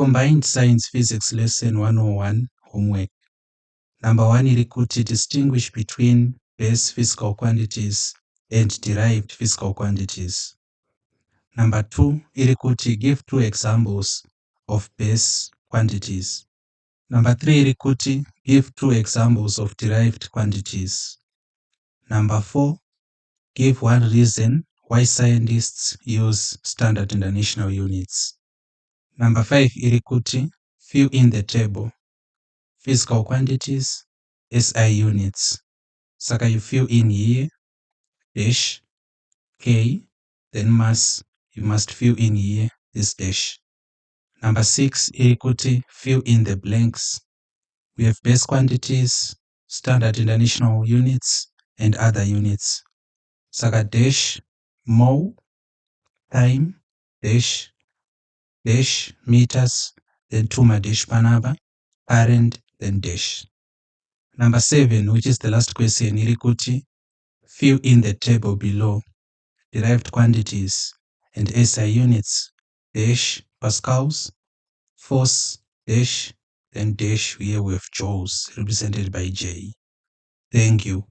Combined Science Physics Lesson 101 homework. Number 1 iri kuti distinguish between base physical quantities and derived physical quantities. Number 2 iri kuti give 2 examples of base quantities. Number 3 iri kuti give 2 examples of derived quantities. Number 4 give 1 reason why scientists use standard international units. Number 5 iri kuti fill in the table. Physical quantities, SI units. Saka you fill in here, dash, K, then mass, you must fill in here, this dash. Number 6 iri kuti fill in the blanks. We have base quantities, standard international units, and other units. Saka dash, mole, time, dash, dash, meters, then 2 dash panaba, current, then dash. Number 7, which is the last question, iri kuti fill in the table below. Derived quantities and SI units, dash, pascals, force, dash, then dash, here we have joules represented by J. Thank you.